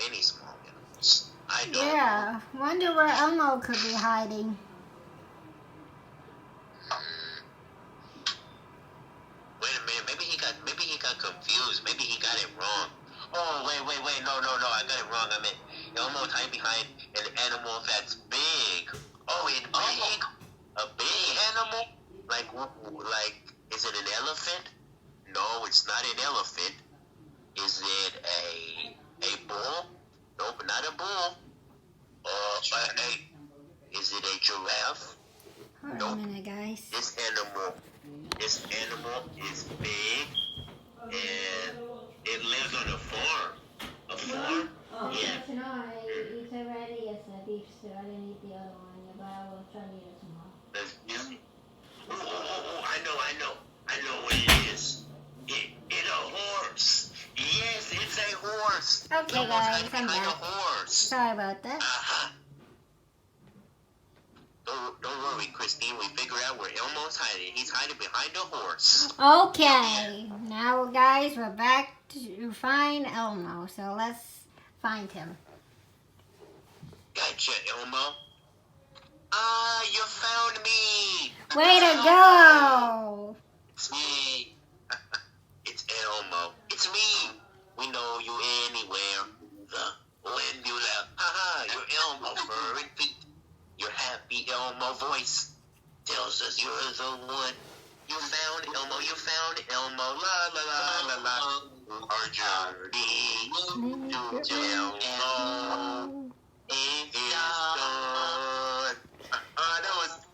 any small animals. I don't. Yeah, wonder where Elmo could be hiding. Wait a minute. Maybe he got confused. Maybe he got it wrong. Oh, wait. No. I got it wrong. I meant Elmo's hiding behind an animal that's big. Oh, it's big? A big animal? Like, is it an elephant? No, it's not an elephant. Is it a bull? Nope, not a bull. Is it a giraffe? Hold Nope. on a minute, guys. This animal is big and it lives on a farm. A farm? Yeah. No, I eat already yesterday beef stew. I didn't eat the other one, but I will try to eat it tomorrow. That's really. Oh, I know what it is. It's a horse. Yes, it's a horse. Okay, Elmo's guys, hiding I'm behind back. a horse. Sorry about that. Uh-huh. Don't worry, Christine. We figured out where Elmo's hiding. He's hiding behind a horse. Okay, now guys, we're back to find Elmo. So let's find him. Gotcha, Elmo. You found me. Way to go! It's me. It's Elmo. It's me. We know you anywhere. When you left. Haha, you're Elmo, fur and feet. Your happy Elmo voice tells us you're the one. You found Elmo. La la la la la. Our journey to Elmo is done.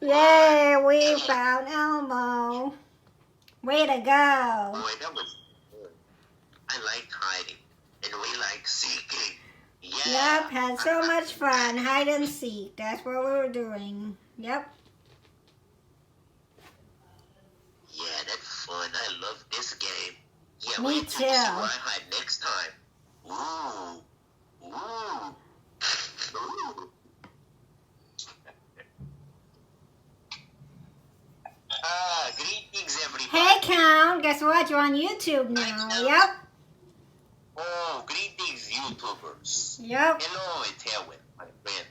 Yay, we found Elmo. Way to go. Boy, that was good. I like hiding, and we like seeking. Yeah. Yep, had so much fun. Hide and seek. That's what we were doing. Yep. Yeah, that's fun. I love this game. Yeah, Me wait till you too. see where I hide next time. Ooh. Greetings, everybody. Hey, Count. Guess what? You're on YouTube now. Yep. Oh, greetings, YouTubers. Yep. Hello, it's Tevin, my friend.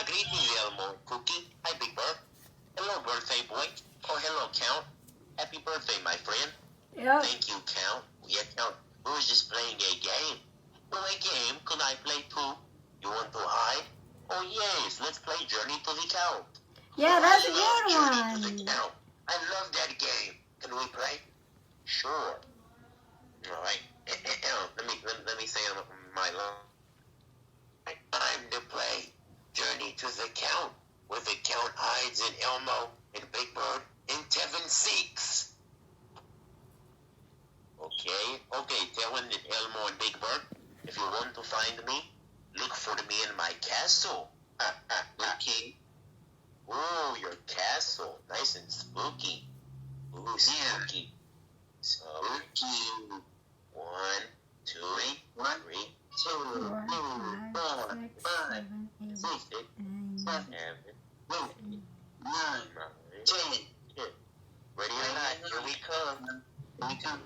Greetings, Elmo, Cookie. Hi, Big Bird. Hello, birthday boy. Oh, hello, Count. Happy birthday, my friend. Yep. Thank you, Count. Yeah, Count. We were just playing a game. Oh, a game? Could I play too? You want to hide? Oh, yes. Let's play Journey to the Count. Yeah, that's a I love good Journey to one. the Count. I love that game. Can we play? Sure. All right. Let me say my line. Time to play Journey to the Count, where the Count hides in Elmo and Big Bird and Tevin seeks. Okay, Tevin and Elmo and Big Bird, if you want to find me, look for me in my castle. Okay. Ooh, your castle, nice and spooky. Ooh, spooky. Spooky. 1, 2, 3, 2, 4, 5, 6, 7, 8, 9, 10. Ready or not, here we come.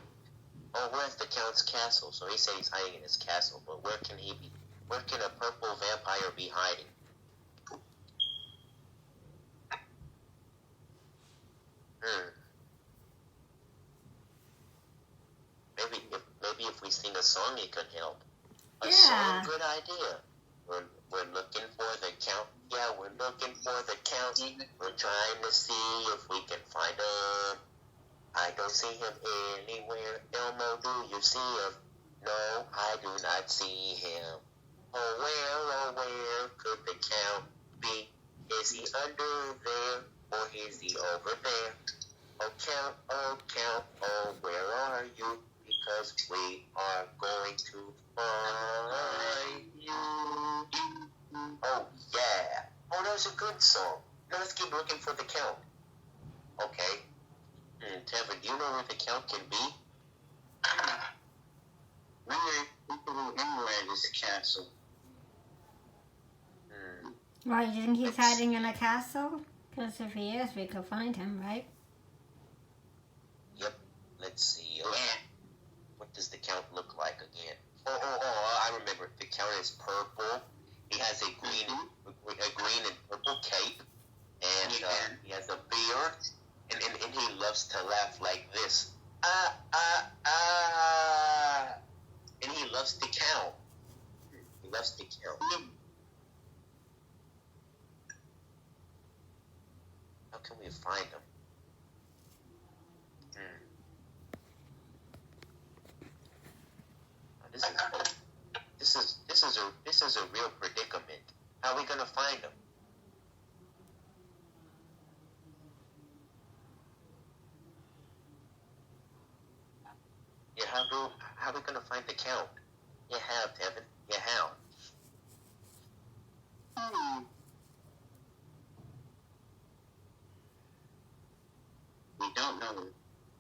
Oh, where's the Count's castle? So he said he's hiding in his castle, but where can he be? Where can a purple vampire be hiding? Maybe if we sing a song, it could help. A song, good idea. We're looking for the Count. Yeah, we're looking for the Count. We're trying to see if we can find him. I don't see him anywhere. Elmo, do you see him? No, I do not see him. Oh, where could the Count be? Is he under there, or is he over there? Oh, Count, oh, where are you? Because we are going to find you. Oh, yeah. Oh, that was a good song. Now let's keep looking for the Count. Okay. Tevin, do you know where the Count can be? We can go anywhere in this castle. Why, you think he's hiding in a castle? Because if he is, we could find him, right? Yep. Let's see. What does the Count look like again? I remember. The count is purple. He has a green and purple cape, and he has a beard, and he loves to laugh like this. And he loves to count. He loves to count. How can we find him? This is a real predicament. How are we gonna find him? Yeah, how are we gonna find the count? Yeah, how, Tevin? Yeah, how? We don't know.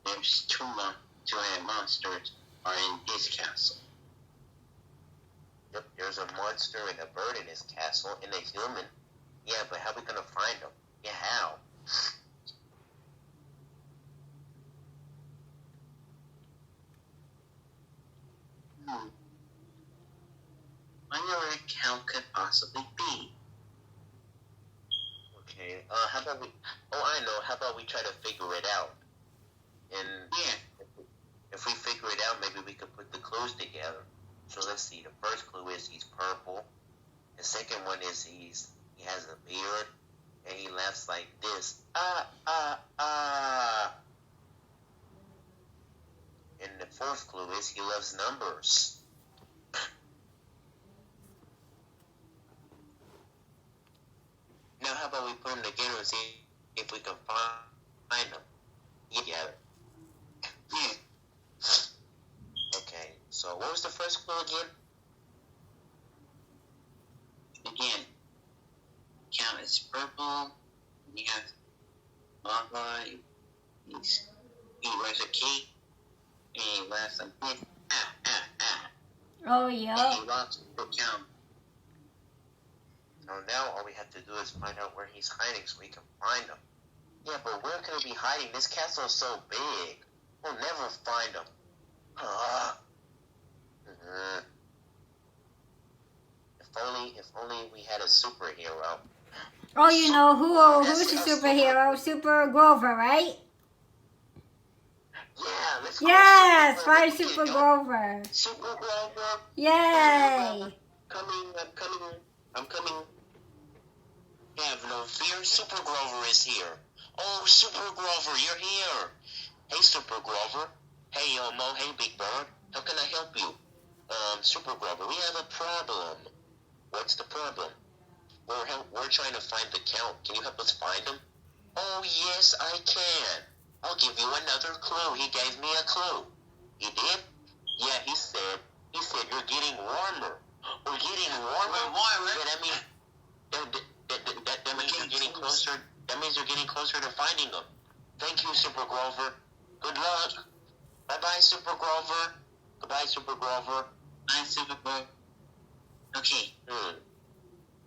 There's two giant monsters are in his castle. Yep, there's a monster and a bird in his castle, and a human. Yeah, but how are we gonna find them? Yeah, how? Wonder where a count could possibly be. Okay, how about we... Oh, I know. How about we try to figure it out? And yeah, if we figure it out, maybe we could put the clues together. So let's see. The first clue is he's purple. The second one is he has a beard and he laughs like this. And the fourth clue is he loves numbers. Now, how about we put them together and see if we can find them? Yeah. Okay, so what was the first clue again? Again, count is purple. He has lava. He wears a cape. And he laughs like this. Oh, yeah. And he loves to count. So now all we have to do is find out where he's hiding so we can find him. Yeah, but where can he be hiding? This castle is so big. We'll never find him. If only we had a superhero. Oh, you know who's the superhero? Super Grover, right? Yeah, let's go. Yes, find Super Grover. Super Grover. Yay! I'm coming. Have no fear. Super Grover is here. Oh, Super Grover, you're here. Hey, Super Grover. Hey, Elmo. Hey, Big Bird. How can I help you? Super Grover, we have a problem. What's the problem? We're trying to find the count. Can you help us find him? Oh, yes, I can. I'll give you another clue. He gave me a clue. He did? Yeah, he said you're getting warmer. We're getting warmer. Yeah, that means you're getting closer. That means you're getting closer to finding them. Thank you, Super Grover. Good luck. Bye-bye, Super Grover. Goodbye, Super Grover. Bye, Super Grover. Okay.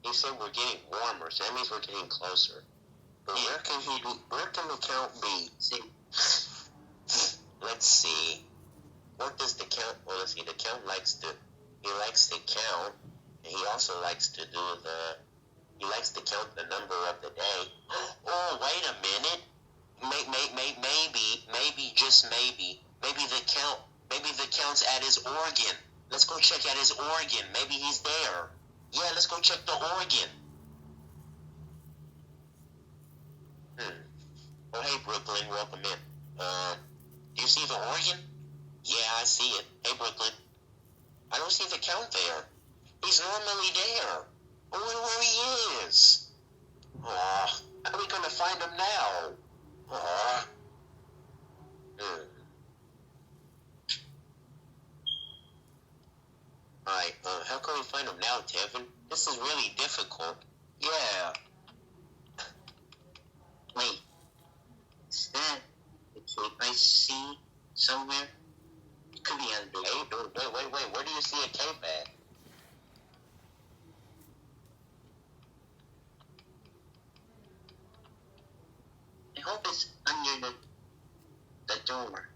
He said we're getting warmer, so that means we're getting closer. But where can the count be? Let's see. What does the count? Well, let's see. The count likes to count, and he also likes to count the number of the day. Oh, wait a minute. Maybe, just maybe the count's at his organ. Let's go check at his organ. Maybe he's there. Yeah, let's go check the organ. Oh, hey, Brooklyn, welcome in. Do you see the organ? Yeah, I see it. Hey, Brooklyn. I don't see the count there. He's normally there. I wonder where he is. How are we going to find him now? Alright, how can we find him now, Tevin? This is really difficult. Yeah. Wait. Is that the cape I see somewhere? It could be under cape. Wait. Where do you see a cape at? I hope it's under the door.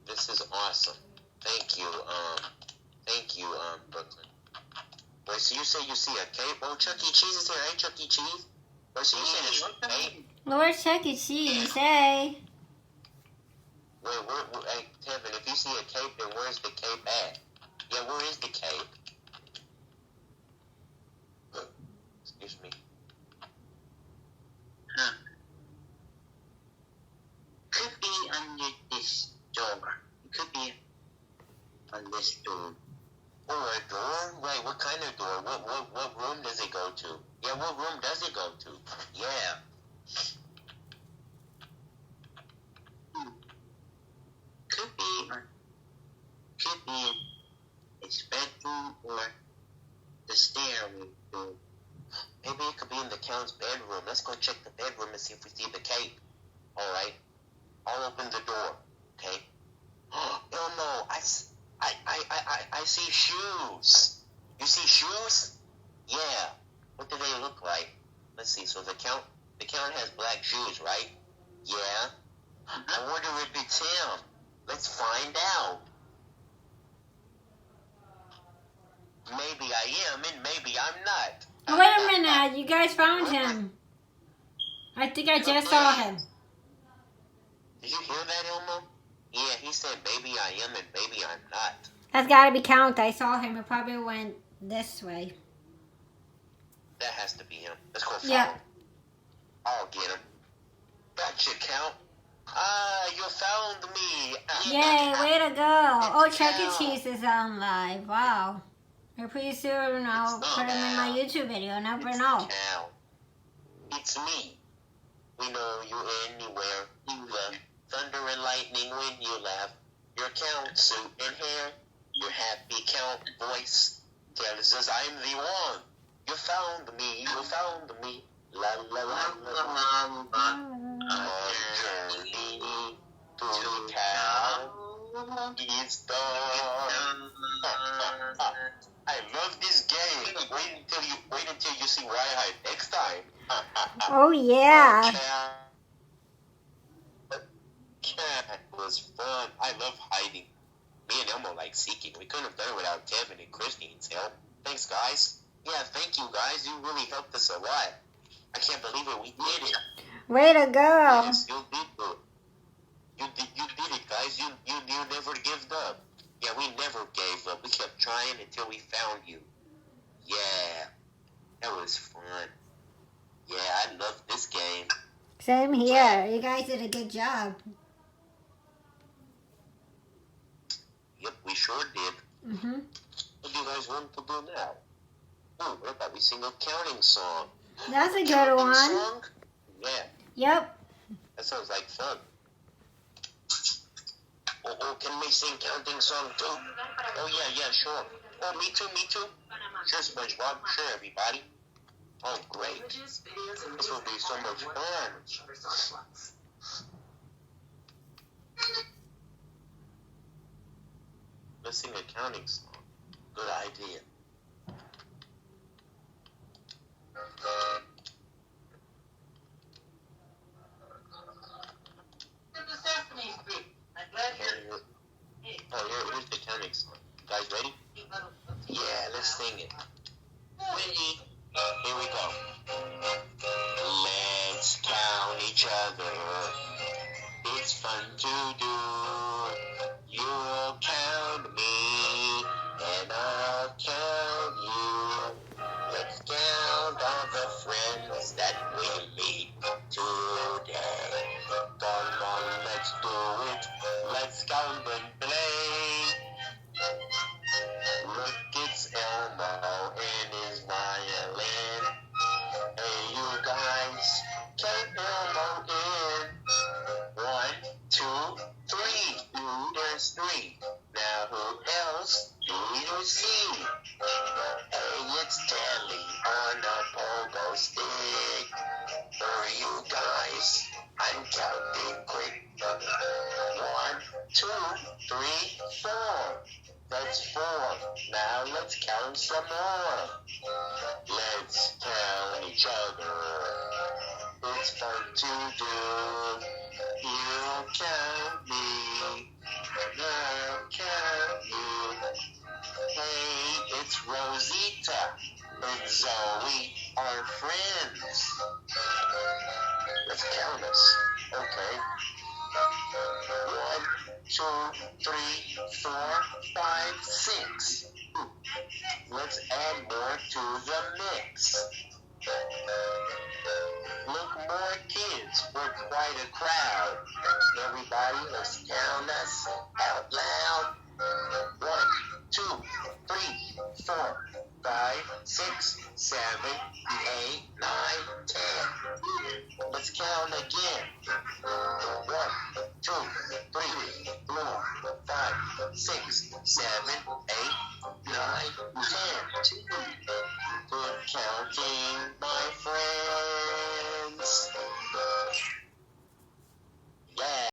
This is awesome. Thank you. Thank you, Brooklyn. Wait, so you say you see a cape? Oh, Chuck E. Cheese is here, ain't Chuck E. Cheese? Wait, so you say it's a cape? Lord Chuck E. Cheese, hey. Wait, hey, Tevin, if you see a cape, then where's the cape at? Yeah, where is the cape? Excuse me. Huh. Could be under this door. It could be on this door. Oh, a door? Wait, what kind of door? What room does it go to? Yeah, what room does it go to? Yeah. Could be in its bedroom or the stairway door. Maybe it could be in the count's bedroom. Let's go check the bedroom and see if we see the cape. Alright. I'll open the door. Okay? Oh, no. I see shoes. You see shoes? Yeah. What do they look like? Let's see. So the count has black shoes, right? Yeah. I wonder if it's him. Let's find out. Maybe I am and maybe I'm not. Wait a minute, you guys found him. I think I just saw him. Did you hear that, Elmo? Yeah, he said maybe I am and maybe I'm not. That's gotta be Count. I saw him. He probably went this way. That has to be him. Let's go follow. Yeah. I'll get him. Gotcha, Count. Ah, you found me. Yay, way to go. Oh, Chuck E. Cheese is on live. Wow. Maybe pretty soon I'll put him in my YouTube video. Never know. Count. It's me. We know you anywhere. You love thunder and lightning when you laugh. Your Count suit and hair. Your happy Count voice tells us I'm the one. You found me. You found me. La la la la la. Our journey to the town is done. I love this game. Wait until you see where I hide next time. Oh, yeah. Cat was fun. I love hiding. Me and Elmo like seeking. We couldn't have done it without Tevin and Christine's help. Thanks, guys. Yeah, thank you, guys. You really helped us a lot. I can't believe it. We did it. Way to go. Yes, you did it. You did it, guys. You never gave up. Yeah, we never gave up. We kept trying until we found you. Yeah, that was fun. Yeah, I love this game. Same here. You guys did a good job. Yep, we sure did. Mm-hmm. What do you guys want to do now? Oh, what about we sing a counting song? That's a good Counting one. Song? Yeah, Yep. that sounds like fun. Oh, can we sing counting song too? Oh, yeah, sure. Oh, me too. Sure, SpongeBob. Sure, everybody. Oh, great. This will be so much fun. Let's sing a counting song. Good idea. Sesame Street. I'm glad you're... Here's the counting song. You guys ready? Yeah, let's sing it. Ready? Here we go. Let's count each other. It's fun to do. You'll count me, and I'll count you. Let's count all the friends that we meet today. Come on, let's do it. Let's count and play. Look, it's Elmo and his violin. Hey, you guys, count Elmo in. 1, 2, 3. There's 3. Now who else do you see? Hey, it's Telly on a pogo stick. For you guys, I'm counting quick. 1, 2, 3, 4. That's 4. Now let's count some more. Let's count each other. It's fun to do. You count me, and I'll count you. Hey, to the mix. Look, more kids. We're quite a crowd. Everybody, let's count us out loud. 1, 2, 3, 4, 5, 6, 7, 8, 9, 10. Let's count again. 1, 2, 3, 4, 5, 6, 7, 8, 9, 10. Good counting.